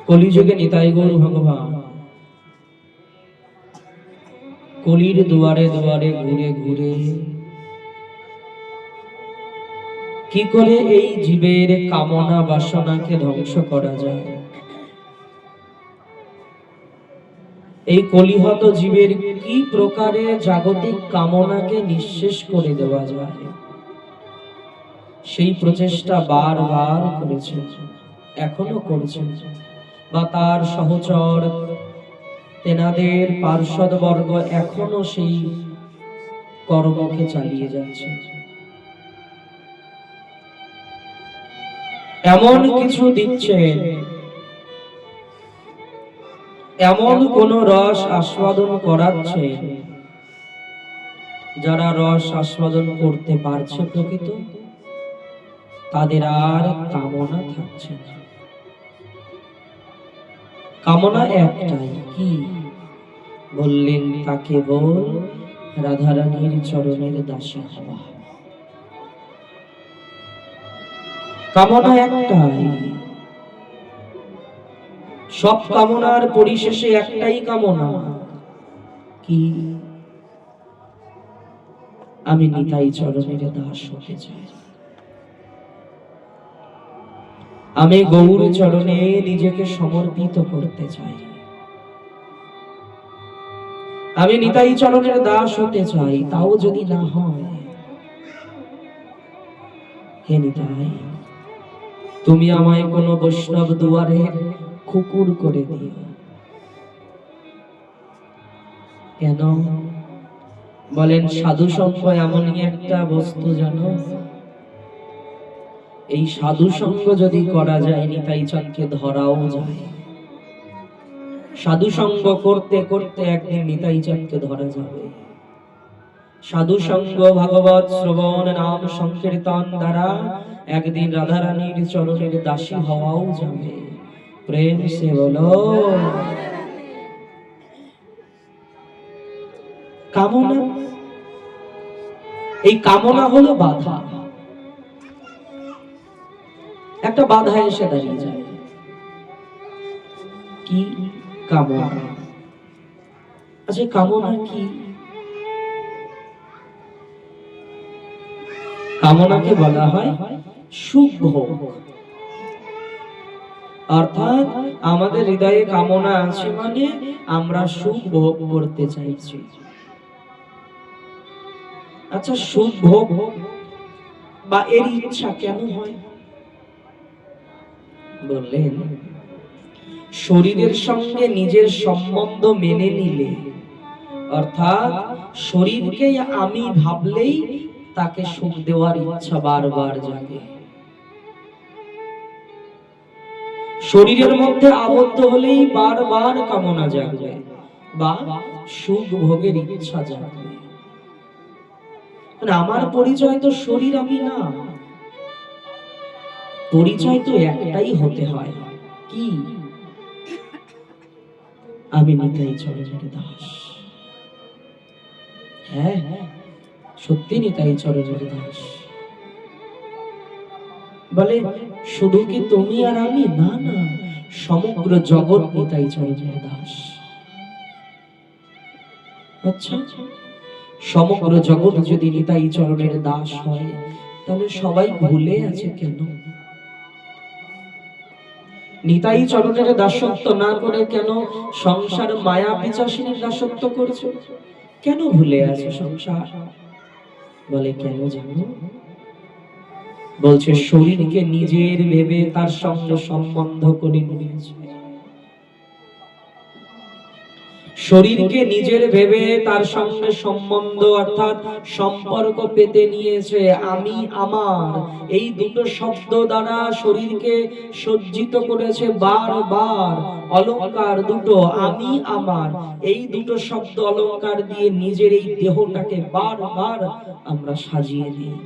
কলিযুগে নিতাই গৌর ভগবান কলির দুয়ারে দুয়ারে ঘুরে ঘুরে কি করে এই জীবের কামনা বাসনাকে ধ্বংস করা যায়, এই কলিহত জীবের কি প্রকারে জাগতিক কামনাকে নিঃশেষ করে দেওয়া যায়, সেই প্রচেষ্টা বারবার করেছেন, এখনো করছেন, বা তার সহচর তেনাদের পার্ষদবর্গ এখনো সেই কর্মকে চালিয়ে যাচ্ছে। এমন কিছু দিচ্ছেন, এমন কোন রস আস্বাদন করাচ্ছেন, যারা রস আস্বাদন করতে পারছে প্রকৃত, তাদের আর কামনা থাকছে না। কামনা একটাই, কি বললেন? তাকে বল রাধারানীর চরণের দাসী হওয়া। কামনা একটাই, সব কামনার পরিশেষে একটাই কামনা, কি? আমি নিতাই চরণের দাস হতে চাই, আমি গৌর চরণে নিজেকে সমর্পিত করতে চাই, আমি নিতাই চরণের দাস হতে চাই। তাও যদি না হয়, হে নিতাই, তুমি আমায় কোনো বৈষ্ণব দুয়ারে কুকুর করে দিও। কেন? বলেন সাধু সঙ্গ এমনই একটা বস্তু, জানো, এই সাধু সঙ্গ যদি করা যায় নিতাই চাঁদকে ধরাও যায়। সাধু সঙ্গ করতে করতে একদিন নিতাই চাঁদকে ধরা যাবে। সাধু সঙ্গ ভাগবত শ্রবণ নাম সংকীর্তন দ্বারা একদিন রাধারানীর চরণের দাসী হওয়াও যাবে। প্রেম সে বলো। কামনা, এই কামনা হলো বাধা, একটা বাধা এসে দাঁড়িয়ে যায়। কি? কামনা। আচ্ছা, কামনা কি? কামনাকে বলা হয় সুখ ভোগ, অর্থাৎ আমাদের হৃদয়ে কামনা আছে মানে আমরা সুখ ভোগ করতে চাইছি। আচ্ছা, সুখ ভোগ বা এর ইচ্ছা কেন হয়? বললেন শরীরের সঙ্গে নিজের সম্বন্ধ মেনে নিলে, অর্থাৎ শরীরকে আমি ভাবলেই তাকে সুখ দেওয়ার ইচ্ছা বারবার জাগে। শরীরের মধ্যে আবদ্ধ হলেই বারবার কামনা জাগবে বা সুখ ভোগের ইচ্ছা জাগবে। আমার পরিচয় তো শরীর, আমি না। পরিচয় তো একটাই হতে হয়, কি? আমি নিতাই চরণের দাস। হ্যাঁ, সত্যি নিতাই চরণের দাস। বলে শুধু কি তুমি আর আমি? না না, সমগ্র জগৎ নিতাই চরণের দাস। আচ্ছা, সমগ্র জগৎ যদি নিতাই চরণের দাস হয়, তাহলে সবাই ভুলে আছে কেন? নিতাই চরণের দাসত্ব না করে কেন সংসার মায়া পিশাচিনীর দাসত্ব করছে? কেন ভুলে আছে সংসার? বলে কেন জানো? বলছে শরীরকে নিজের ভেবে তার সঙ্গে সম্বন্ধ করে নিয়েছে। শরীরকে নিজের ভেবে তার সঙ্গে সম্বন্ধ অর্থাৎ সম্পর্ক পেতে নিয়েছে। আমি আমার এই দুটো শব্দ দ্বারা শরীরকে সজ্জিত করেছে বারবার। অলংকার দুটো, আমি আমার, এই দুটো শব্দ অলংকার দিয়ে নিজের এই দেহটাকে বারবার আমরা সাজিয়ে দিই।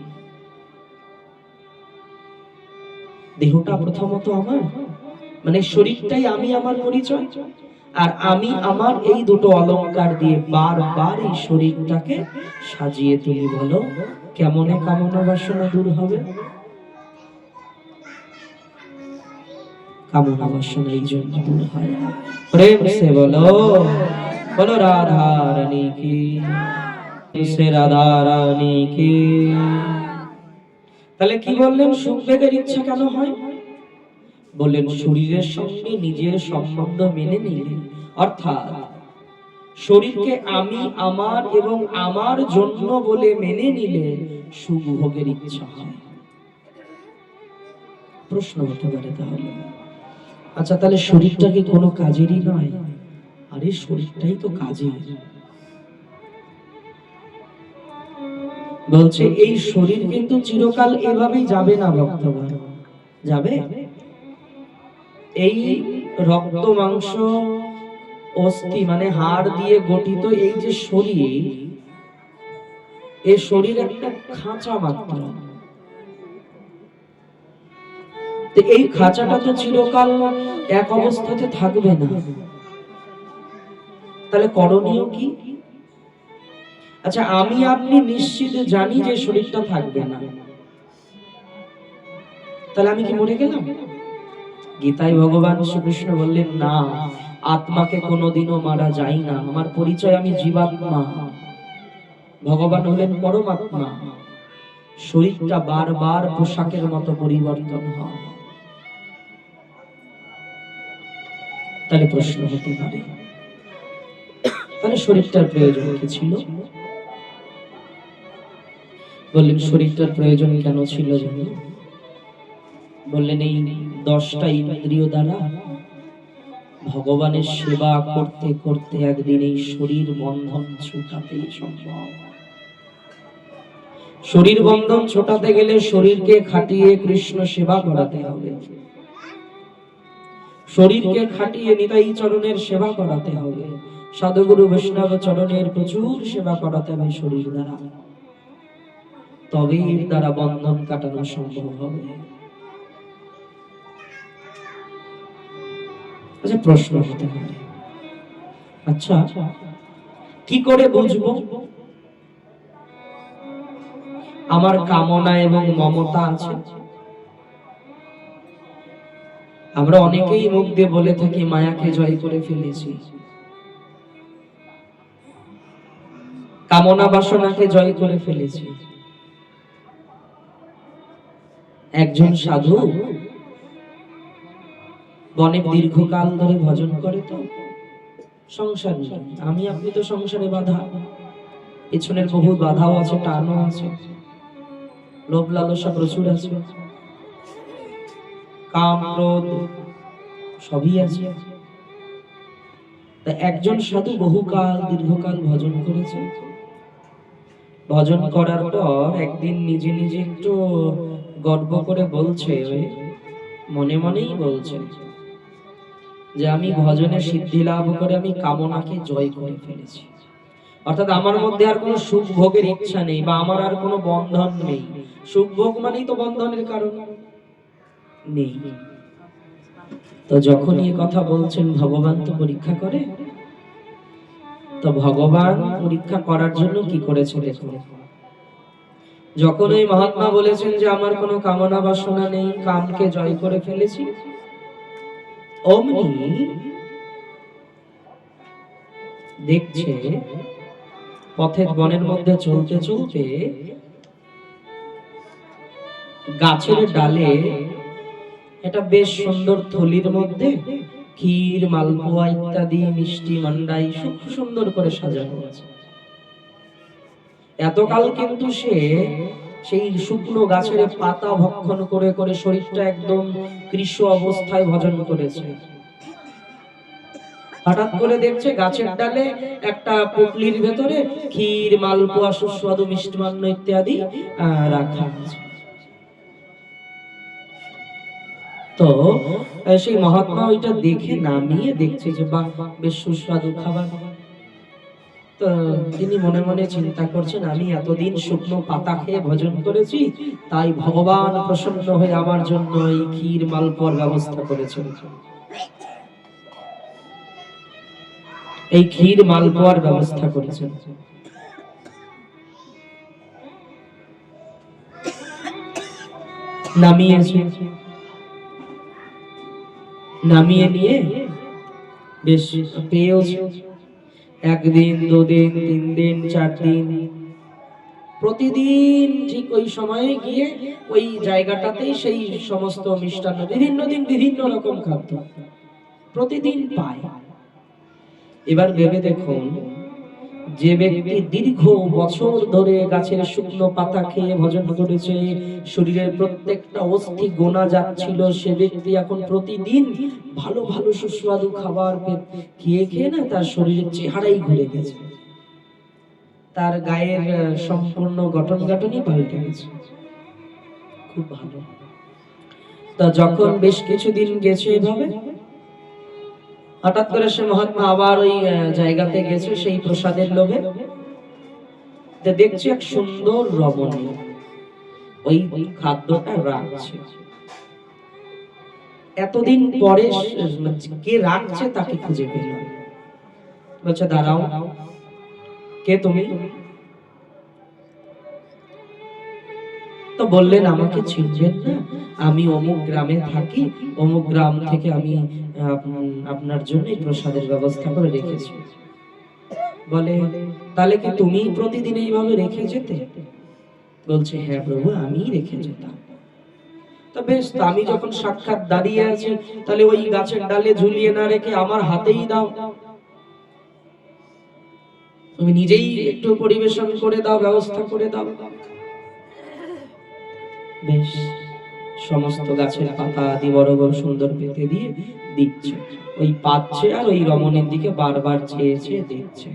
দেহটা প্রথমত আমার, মানে শরীরটাই আমি আমার পরিচয়, আর আমি আমার এই দুটো অলংকার দিয়ে বারবার এই শরীরটাকে সাজিয়ে তুলি। বলো কেমনে কামনা বাসনা দূর হবে? কামনা বাসনা এই জন্য দূর হয়। প্রেম সে বলো, বলো রাধা রানী কি, সে রাধা রানী কি। তাহলে কি বললেন, সুখ ভোগের ইচ্ছা কেন হয়? বললেন শরীরের সঙ্গে নিজের সম্বন্ধ মেনে নিলে, অর্থাৎ শরীরকে আমি, আমার এবং আমার জন্য বলে মেনে নিলে সুখ ভোগের ইচ্ছা হয়। প্রশ্ন হতে পারে তাহলে, আচ্ছা তাহলে শরীরটা কি কোনো কাজেরই নয়? আরে শরীরটাই তো কাজের। বলছে এই শরীর কিন্তু চিরকাল এভাবেই যাবে না ভক্তগণ। যাবে? এই রক্ত মাংস অস্থি মানে হাড় দিয়ে গঠিত এই যে শরীর, এই শরীর একটা খাঁচা মাত্র। এই খাঁচাটা তো চিরকাল এক অবস্থাতে থাকবে না। তাহলে করণীয় কি? আচ্ছা আমি আপনি নিশ্চিত জানি যে শরীরটা থাকবে না, তাহলে আমি কি মরে গেলাম? গীতায় ভগবান শ্রীকৃষ্ণ বললেন না, আত্মাকে কোনোদিনও মারা যায় না। আমার পরিচয় আমি জীবাত্মা, ভগবান হলেন পরমাত্মা। শরীরটা বারবার পোশাকের মতো পরিবর্তন হয়। তাহলে প্রশ্ন হতে পারে, তাহলে শরীরটার প্রয়োজন কি ছিল? বললেন শরীরটার প্রয়োজন কেন ছিল জানো? বললেন এই 10টা ইন্দ্রিয় দ্বারা ভগবানের সেবা করতে করতে একদিন এই শরীর বন্ধন ছোটাতেই সম্ভব। শরীর বন্ধন ছোটাতে গেলে শরীরকে খাটিয়ে কৃষ্ণ সেবা করাতে হবে, শরীরকে খাটিয়ে নিতাই চরণের সেবা করাতে হবে, সাধুগুরু বৈষ্ণব চরণের প্রচুর সেবা করাতে হবে শরীর দ্বারা, তবে এর দ্বারা বন্ধন কাটানো সম্ভব হবে। আচ্ছা প্রশ্ন হতে পারে, আচ্ছা কি করে বুঝবো আমার কামনা এবং মমতা আছে? আমরা অনেকেই মুখ দিয়ে বলে থাকি মায়াকে জয় করে ফেলেছি, কামনা বাসনাকে জয় করে ফেলেছি। একজন সাধু বনে দীর্ঘকাল ধরে ভজন করে, তো সংসার নেই, আমি আপনি তো সংসারে বাধা, পেছনের বহু বাধাও আছে, টানও আছে, লোভ লালসা প্রচুর আছে, কাম ক্রোধ সবই আছে। তা একজন সাধু বহুকাল দীর্ঘকাল ভজন করেছে। ভজন করার পর একদিন নিজে নিজে একটু গর্ব করে বলছে, মনে মনেই বলছে যে আমি ভজনে সিদ্ধি লাভ করে আমি কামনাকে জয় করে ফেলেছি। অর্থাৎ আমার মধ্যে আর কোনো সুখ ভোগের ইচ্ছা নেই, বা আমার আর কোনো বন্ধন নেই। সুখ ভোগ মানেই তো বন্ধনের কারণ নেই। তো যখনই এই কথা বলছেন ভগবান তো পরীক্ষা করে, তো ভগবান পরীক্ষা করার জন্য কি করেছে দেখুন। যখন ওই মহাত্মা বলেছেন যে আমার কোনো কামনা বাসনা নেই, কামকে জয় করে ফেলেছি, অমনি দেখছে পথের বনের মধ্যে চলতে চলতে গাছের ডালে এটা বেশ সুন্দর থলির মধ্যে ক্ষীর, মালপোয়া ইত্যাদি মিষ্টি মান্ডাই খুব সুন্দর করে সাজানো আছে। এতকাল কিন্তু সে সেই শুকনো গাছের পাতা ভক্ষণ করে করে শরীরটা একদম কৃষ অবস্থায় ভজন করেছে। হঠাৎ করে দেখছে গাছের ডালে একটা পুটলির ভেতরে ক্ষীর, মালপোয়া, সুস্বাদু মিষ্টান্ন ইত্যাদি রাখা আছে। তো সেই মহাত্মা ওইটা দেখে নামিয়ে দেখছে যে বাহ বেশ সুস্বাদু খাবার। তো তিনি মনে মনে চিন্তা করছেন, আমি এতদিন শুকনো পাতা খেয়ে ভজন করেছি, তাই ভগবান প্রসন্ন হয়ে আমার জন্য এই ক্ষীর মালপোয়ার ব্যবস্থা করেছেন। এই ক্ষীর মালপোয়ার ব্যবস্থা করেছেন। নামিয়েছে। নামিয়ে নিয়ে বেশ পেয়েওছে। একদিন, দুদিন, 3 দিন, 4 দিন, প্রতিদিন ঠিক ওই সময়ে গিয়ে ওই জায়গাটাতেই সেই সমস্ত মিষ্টান্ন, বিভিন্ন দিন বিভিন্ন রকম খাদ্য প্রতিদিন পায়। এবার ভেবে দেখুন, যে ব্যক্তি দীর্ঘ বছর ধরে গাছের শুকনো পাতা খেয়ে ভজন করেছে, শরীরের প্রত্যেকটা অস্থি গোনা যাচ্ছিল, সে ব্যক্তি এখন প্রতিদিন ভালো ভালো সুস্বাদু খাবার খেয়ে খেয়ে না তার শরীরের চেহারাই ঘুরে গেছে, তার গায়ের সম্পূর্ণ গঠন গাঠনই পাল্টে গেছে, খুব ভালো। তা যখন বেশ কিছুদিন গেছে এভাবে, হঠাৎ করে সে মহাত্মা আবার ওই জায়গাতে গেছে সেই প্রসাদের লোভে, দেখছে এক সুন্দর রমণী ওই খাদ্যটা রাখছে। এতদিন পরে কে রাখছে তাকে খুঁজে পেল, বলছে দাঁড়াও, কে তুমি? তো বললেন আমাকে চিনবেন না, আমি অমুক গ্রামে থাকি, অমুক গ্রাম থেকে আমি আপনার জন্য এই প্রসাদের ব্যবস্থা করে রেখেছি। বলে তাহলে কি তুমি প্রতিদিন এইভাবে রেখে যেতে? বলছে হ্যাঁ প্রভু, আমি রেখে যেতাম। তো বেশ, আমি যখন সাক্ষাৎ দাঁড়িয়ে আছি, তাহলে ওই গাছের ডালে ঝুলিয়ে না রেখে আমার হাতেই দাও, তুমি নিজেই একটু পরিবেশন করে দাও, ব্যবস্থা করে দাও। বেশ, সমস্ত গাছের পাতা আদি বড় বড় সুন্দর পেতে দিয়ে দিচ্ছে, ওই পাচ্ছে আর ওই রমণীর দিকে বারবার চেয়ে চেয়ে দেখছে।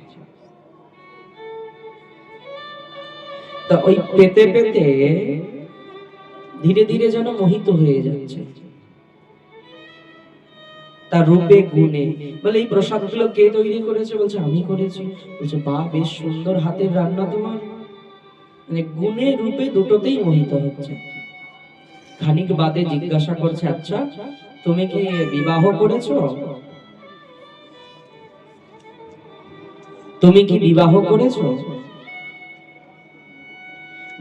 তা ওই পেতে পেতে ধীরে ধীরে যেন মোহিত হয়ে যাচ্ছে তার রূপে গুণে। বলে এই প্রসাদগুলো কে তৈরি করেছে? বলছে আমি করেছি। বলছে বাহ, বেশ সুন্দর হাতের রান্না তোমার। মানে গুণে রূপে দুটোতেই মোহিত হচ্ছে। খানিক বাদে জিজ্ঞাসা করছে, আচ্ছা তুমি কি বিবাহ করেছো? তুমি কি বিবাহ করেছো?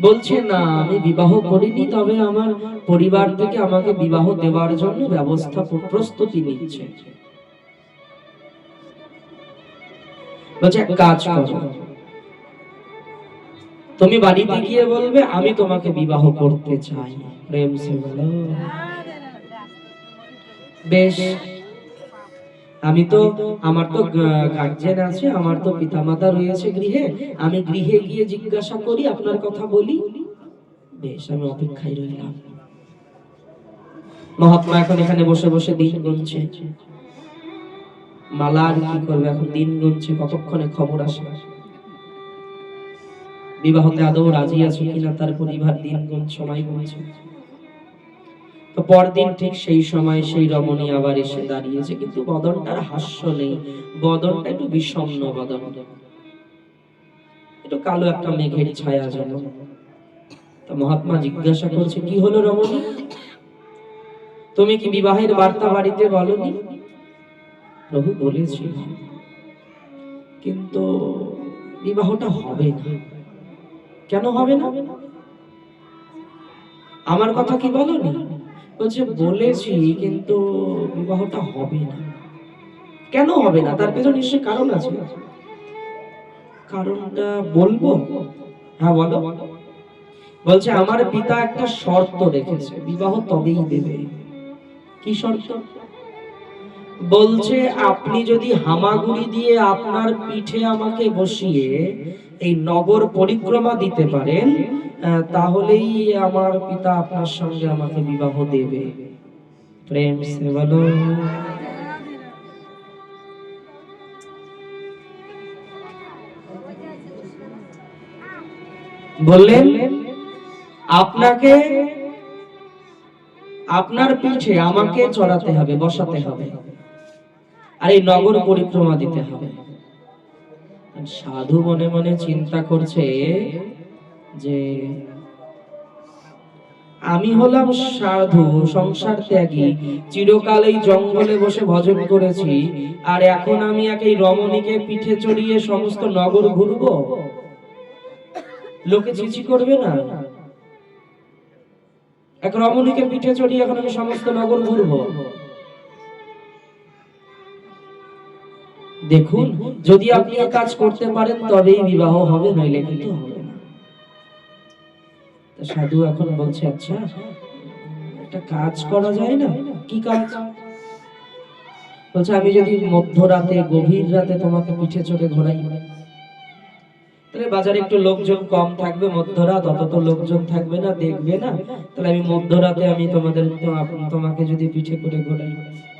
বলছে না, আমি বিবাহ করিনি, তবে আমার পরিবার থেকে আমাকে বিবাহ দেওয়ার জন্য ব্যবস্থা প্রস্তুতি নিচ্ছে। বলছে এক কাজ করো, তুমি বাড়িতে গিয়ে বলবে আমি তোমাকে বিবাহ করতে চাই। প্রেম সে বলো। বেশ, আমি তো, আমার তো গার্জেন আছে, আমার তো পিতামাতা রয়েছে গৃহে, আমি গৃহে গিয়ে জিজ্ঞাসা করি, আপনার কথা বলি। বেশ, আমি অপেক্ষায় রইলাম। মহাত্মা এখন এখানে বসে বসে দিন গুনছে। মালা আর কি করবে, এখন দিন গুনছে কতক্ষণে খবর আসে বিবাহতে আদৌ রাজি আছে কিনা, তার পরিবার দিন গুন সময় গুনছে। তো পরদিন ঠিক সেই সময় সেই রমণী আবার এসে দাঁড়িয়েছে, কিন্তু বদনটার হাস্য নেই, বদনটা একটু বিষণ্ণ বদন, একটু কালো একটা মেঘের ছায়া যেন। তো মহাত্মা জিজ্ঞাসা করছে, কি হলো রমণী, তুমি কি বিবাহের বার্তা বাড়িতে বলনি? প্রভু বলেছি, কিন্তু বিবাহটা হবে না। কেন হবে না? আমার কথা কি বলনি? বলছে বলেছি, কিন্তু বিবাহটা হবে না। কেন হবে না? তার পেছনে নিশ্চয়ই কারণ আছে। কারণটা বলবো? হ্যাঁ বলো। বলছে আমার পিতা একটা শর্ত রেখেছে, বিবাহ তবেই দেবে। কি শর্ত? বলছে আপনি যদি হামাগুড়ি দিয়ে আপনার পিঠে আমাকে বসিয়ে এই নগর পরিক্রমা দিতে পারেন, তাহলেই আমার পিতা আপনার সঙ্গে আমাকে বিবাহ দেবে। প্রেম সে বলো। বললেন আপনাকে, আপনার পিঠে আমাকে চড়াতে হবে, বসাতে হবে, আর এই নগর পরিক্রমা দিতে হবে। সাধু মনে মনে চিন্তা করছে যে আমি হলাম সাধু, সংসার ত্যাগী, চিরকাল এই জঙ্গলে বসে ভজন করেছি, আর এখন আমি এই রমণীকে পিঠে চড়িয়ে সমস্ত নগর ঘুরবো? লোকে ছিছি করবে না? এক রমণীকে পিঠে চড়িয়ে এখন আমি সমস্ত নগর ঘুরবো? দেখুন, যদি আপনি এই কাজ করতে পারেন তবেই বিবাহ হবে, নইলে কিন্তু হবে না। তো সাধু এখন বলছে, আচ্ছা একটা কাজ করা যায় না? কি কাজ? বলছে, আমি যদি মধ্যরাতে, গভীর রাতে তোমাকে পিঠে চড়ে ঘোরাই, তাহলে বাজারে একটু লোকজন কম থাকবে, মধ্যরাত অত তো লোকজন থাকবে না, দেখবে না, তাহলে আমি মধ্যরাতে আমি তোমাকে যদি পিঠে করে ঘোরাই।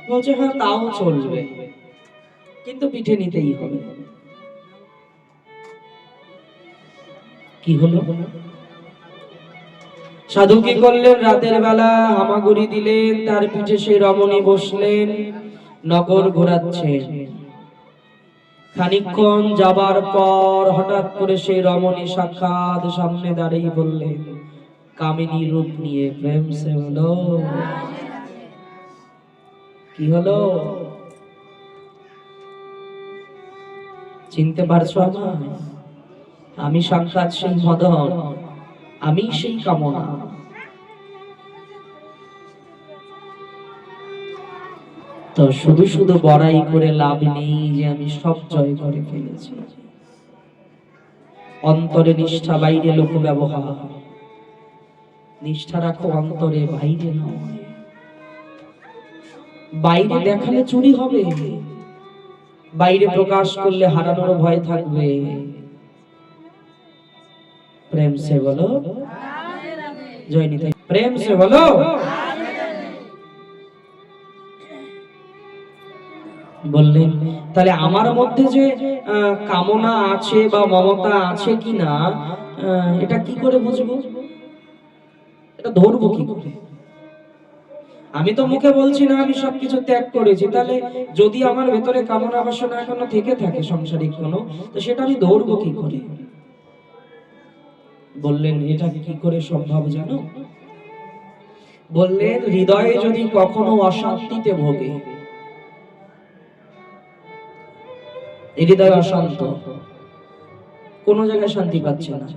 বলছে, হ্যাঁ তাও চলবে, কিন্তু পিঠে নিতেই হবে। কি হলো? সাধু কি করলেন? রাতের বেলা হামাগুড়ি দিলেন, তার পিঠে সেই রমণী বসলেন, নগর ঘোরাচ্ছেন। খানিকক্ষণ যাবার পর হঠাৎ করে সেই রমণী সাক্ষাৎ সামনে দাঁড়িয়ে বললেন, কামিনী রূপ নিয়ে, প্রেম সে হলো। কি হলো? চিনতে পারছো আমায়? আমি সাক্ষাৎ সেই মদন, আমি সেই কামনা। তো শুধু শুধু বড়াই করে লাভ নেই যে আমি সব জয় করে ফেলেছি। অন্তরে নিষ্ঠা, বাইরে লোক ব্যবহার। নিষ্ঠা রাখো অন্তরে, বাইরে নয়। বাইরে দেখালে চুরি হবে, বাইরে প্রকাশ করলে হারানোর ভয় থাকবে। প্রেম সে বলো জয় নিতাই, প্রেম সে বলো। বললেন, তাহলে আমার মধ্যে যে কামনা আছে বা মমতা আছে কিনা, এটা কি করে বুঝবো? এটা ধরবো কি করে? আমি তো মুখে বলছি না আমি সবকিছু ত্যাগ করেছি, তাহলে যদি আমার ভেতরে কামনা বাসনা এখনো থেকে থাকে সাংসারিক কোনো, তো সেটা আমি ধরবো কি করে? বললেন, এটা কি করে সম্ভব জানো? বললেন, হৃদয়ে যদি কখনো অশান্তিতে ভোগে, হৃদয় অশান্ত, কোন জায়গায় শান্তি পাচ্ছে না,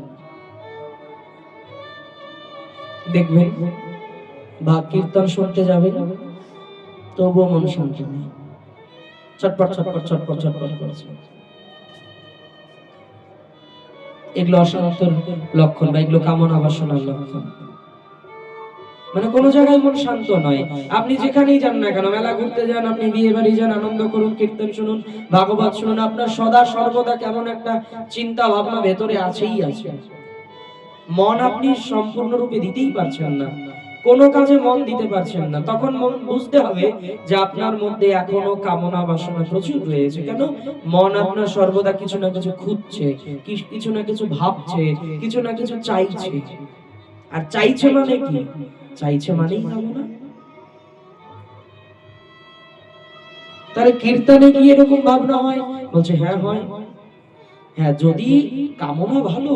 দেখবেন বা কীর্তন শুনতে যাবে, তবুও মন শান্ত নেই, ছটপট ছটপট ছটপট ছটপট করছে। এগুলো অশান্তির লক্ষণ বা এগুলো কামনা বাসনার লক্ষণ। মানে কোন জায়গায় মন শান্ত নয়। আপনি যেখানেই যান না কেন, মেলা ঘুরতে যান, আপনি বিয়ে বাড়ি যান, আনন্দ করুন, কীর্তন শুনুন, ভাগবত শুনুন, আপনার সদা সর্বদা কেমন একটা চিন্তা ভাবনা ভেতরে আছেই আছে। মন আপনি সম্পূর্ণরূপে দিতেই পারছেন না, কোন কাজে মন দিতে পারছেন না। তখন মন বুঝতে হবে যে আপনার মধ্যে এখনো কামনা বাসনা প্রচুর রয়েছে। কেন? মন আপনার সর্বদা কিছু না কিছু খুঁজছে, কিছু না কিছু ভাবছে, কিছু না কিছু চাইছে। আর চাইছে মানে কি? চাইছে মানেই কামনা। তাহলে কীর্তনে গিয়ে এরকম ভাবনা হয়? বলছে হ্যাঁ হয়। হ্যাঁ, যদি কামনা ভালো,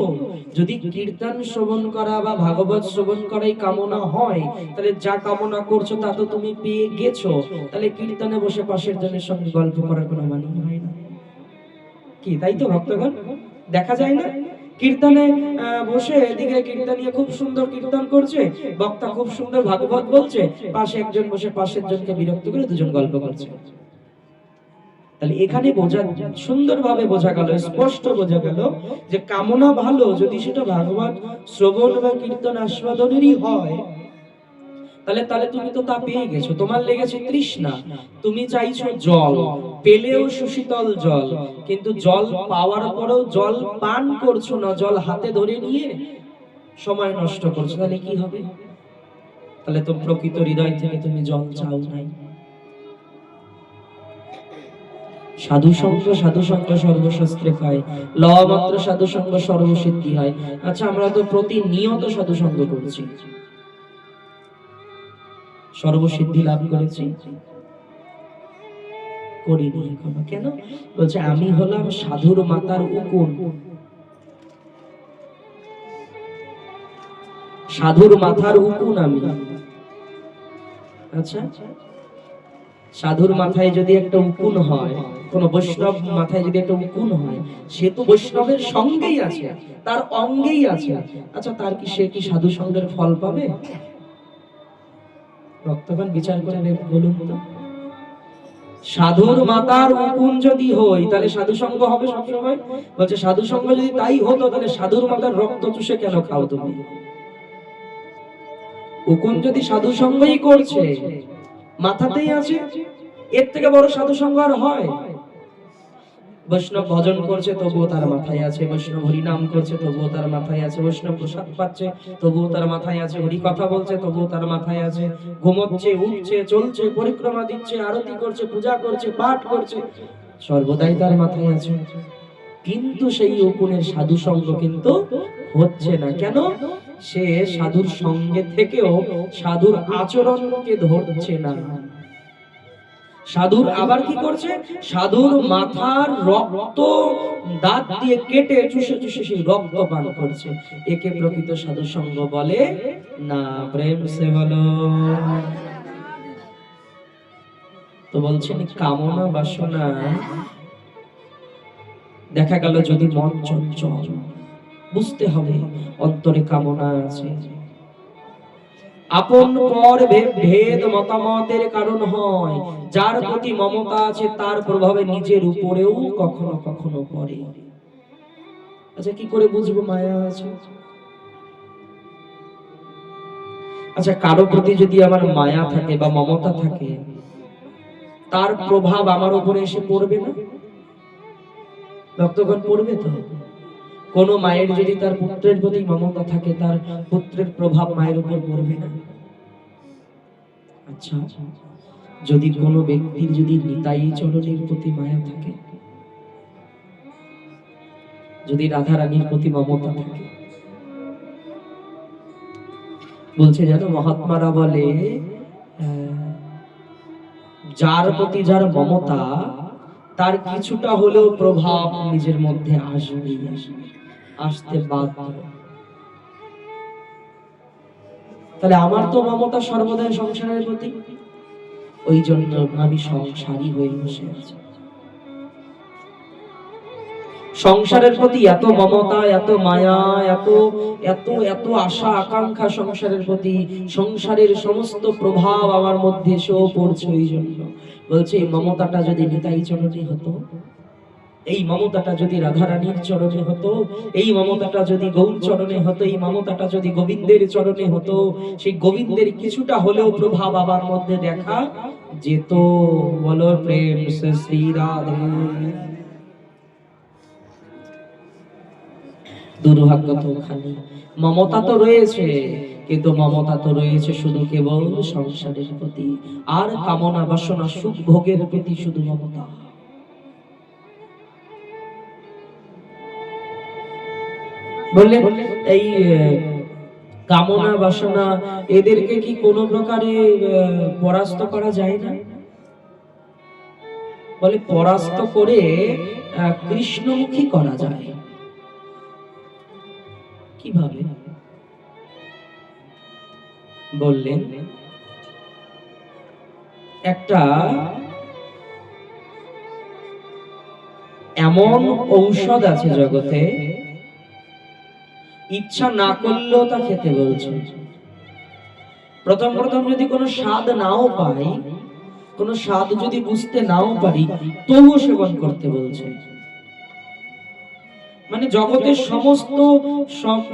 যদি কীর্তন শ্রবণ করা বা ভাগবত শ্রবণ করাই কামনা হয়, তাহলে যা কামনা করছো তা তো তুমি পেয়ে গেছো। তাহলে কীর্তনে বসে পাশের জনের সঙ্গে গল্প করার কোনো মানে হয় না কি? তাই তো ভক্তগণ, দেখা যায় না কীর্তনে বসে এদিকে কীর্তনিয়া খুব সুন্দর কীর্তন করছে, বক্তা খুব সুন্দর ভাগবত বলছে, পাশে একজন বসে পাশের জনকে বিরক্ত করে দুজন গল্প করছে। তাহলে এখানে সুন্দরভাবে বোঝা গেল, স্পষ্ট বোঝা গেল যে কামনা ভালো যদি সেটা ভাগবত শ্রবণ বা কীর্তন আস্বাদনেরই হয়, তাহলে তুমি তো তা পেয়ে গেছো। তোমার লেগেছে তৃষ্ণা, তুমি চাইছো জল, পেলেও সুশীতল জল, কিন্তু জল পাওয়ার পরেও জল পান করছো না, জল হাতে ধরে নিয়ে সময় নষ্ট করছো। তাহলে কি হবে? তাহলে তো প্রকৃত হৃদয় থেকে তুমি জল চাও নাই। সাধু সঙ্গ সর্বশাস্ত্রে পায়, লওয়া মাত্র সাধু সঙ্গ সর্বসিদ্ধি হয়। আচ্ছা, আমরা তো প্রতিনিয়ত সাধু সঙ্গ করছি, সর্বসিদ্ধি লাভ করেছি? করিনি এখনো। কেন? বলছে আমি হলাম সাধুর মাতার উকুন, সাধুর মাথার উকুন আমি। আচ্ছা, সাধুর মাথায় যদি একটা উকুন হয়, কোন বৈষ্ণব মাথায় যদি একটা উকুন হয়, সে তো বৈষ্ণবের সঙ্গেই আছে, তার অঙ্গেই আছে। আচ্ছা, সে কি সাধু সঙ্গের ফল পাবে? ভক্তগণ বিচার করে বলুন তো। সাধুর মাতার উকুন যদি হই তাহলে সাধু সঙ্গ হবে সবসময়? বলছে সাধু সঙ্গ যদি তাই হতো তাহলে সাধুর মাতার রক্ত চুষে কেন খাও তুমি? উকুন যদি সাধু সঙ্গই করছে, মাথাতেই আছে, এর থেকে বড় সাধু সঙ্গ আর হয়? বৈষ্ণব ভজন করছে তবুও তার মাথায় আছে, বৈষ্ণব হরিনাম করছে তবুও তার মাথায় আছে, বৈষ্ণব প্রসাদ পাচ্ছে তবুও তার মাথায় আছে, হরি কথা বলছে তবুও তার মাথায় আছে, ঘুমোচ্ছে, উঠছে, চলছে, পরিক্রমা দিচ্ছে, আরতি করছে, পূজা করছে, পাঠ করছে, সর্বদাই তার মাথায় আছে। কিন্তু সেই উকুনের সাধু সঙ্গ কিন্তু হচ্ছে না। কেন? সে সাধুর সঙ্গে থেকেও সাধুর আচরণকে ধরছে না। সাধুর আবার কি করছে? সাধুর মাথার রক্ত দাঁত দিয়ে কেটে চুষে চুষে সেই রক্ত পান করছে। একে প্রকৃত সাধু সঙ্গ বলে না। প্রেম সে বলো। তো বলছেন কামনা বাসনা, দেখা গেল যদি মন চঞ্চল, বুঝতে হবে অন্তরে কামনা আছে। আপন পর ভেদ মতামতের কারণ হয়। যার প্রতি মমতা আছে তার প্রভাবে নিজের উপরেও কখনো কখনো পড়ে। আচ্ছা কি করে বুঝবো মায়া আছে? আচ্ছা কারো প্রতি যদি আমার মায়া থাকে বা মমতা থাকে, তার প্রভাব আমার উপরে এসে পড়বে না? ভক্তগণ পড়বে তো। কোন মায়ের যদি তার পুত্রের প্রতি মমতা থাকে, তার পুত্রের প্রভাব মায়ের উপর পড়বে না? আচ্ছা যদি কোনো ব্যক্তির যদি নিতাই চরণের প্রতি মায়া থাকে, যদি রাধা রানীর প্রতি মমতা থাকে, বলছে জানো মহাত্মারা বলে যার প্রতি যার মমতা, তার কিছুটা হলেও প্রভাব নিজের মধ্যে আসবে, আসতে বাধ্য। তাহলে আমার তো মমতা সর্বদাই সংসারের প্রতি, ওই জন্য আমি সংসারী হয়ে বসে আছি। সংসারের প্রতি এত মমতা, এত মায়া, এত এত এত আশা আকাঙ্ক্ষা সংসারের প্রতি, সংসারের সমস্ত প্রভাব আমার মধ্যে এসেও পড়ছে। ওই জন্য বলছে এই মমতাটা যদি নিতাই চরণে হতো, এই মমতাটা যদি রাধারানীর চরণে হতো, এই মমতাটা যদি গৌর চরণে হতো, এই মমতাটা যদি গোবিন্দের চরণে হতো, সেই গোবিন্দের কিছুটা হলেও প্রভাব আমার মধ্যে দেখা যেত। বলো প্রেম সে শ্রী রাধে। দুর্ভাগ্য তো ওখানে, মমতা তো রয়েছে, কিন্তু মমতা তো রয়েছে শুধু কেবল সংসারের প্রতি, আর কামনা বাসনা সুখ ভোগের প্রতি শুধু মমতা। বললেন এই কামনা বাসনা এদেরকে কি কোনো প্রকারে পরাস্ত করা যায় না? বলে পরাস্ত করে কৃষ্ণমুখী করা যায়। কিভাবে? বললেন একটা এমন ঔষধ আছে জগতে, ইচ্ছা না করলেও তা খেতে বলছে। প্রথম প্রথম যদি কোনো স্বাদ নাও পাই, কোনো স্বাদ যদি বুঝতে নাও পারি, তবুও সেবন করতে বলছে। মানে জগতের সমস্ত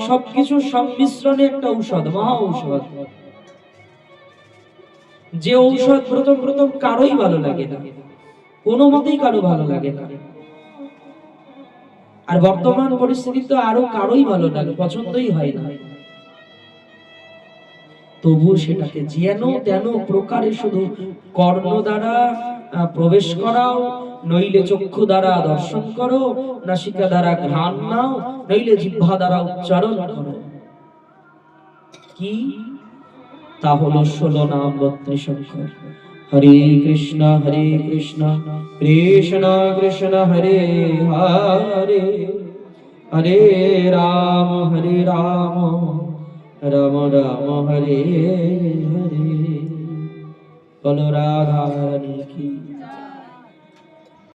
সবকিছুর সংমিশ্রণে একটা ঔষধ, মহা ঔষধ। যে ঔষধ প্রথম প্রথম কারোই ভালো লাগে না, কোনো মতেই কারো ভালো লাগে না। আর বর্তমান পরিস্থিতি তো আরো কারোই ভালো লাগে, পছন্দই হয় না। তবু সেটাকে যেন তেন প্রকারে শুধু কর্ণ দ্বারা প্রবেশ করাও, নইলে চক্ষু দ্বারা দর্শন করো, নাসিকা দ্বারা ঘ্রাণ নাও, নইলে জিহ্বা দ্বারা উচ্চারণ করো। কি? তা হলো 16 নাম 32 অক্ষর। হরে কৃষ্ণ কৃষ্ণ কৃষ্ণ হরে হরে, হরে রাম রাম রাম হরে হরে। বলো রাধা রানী কি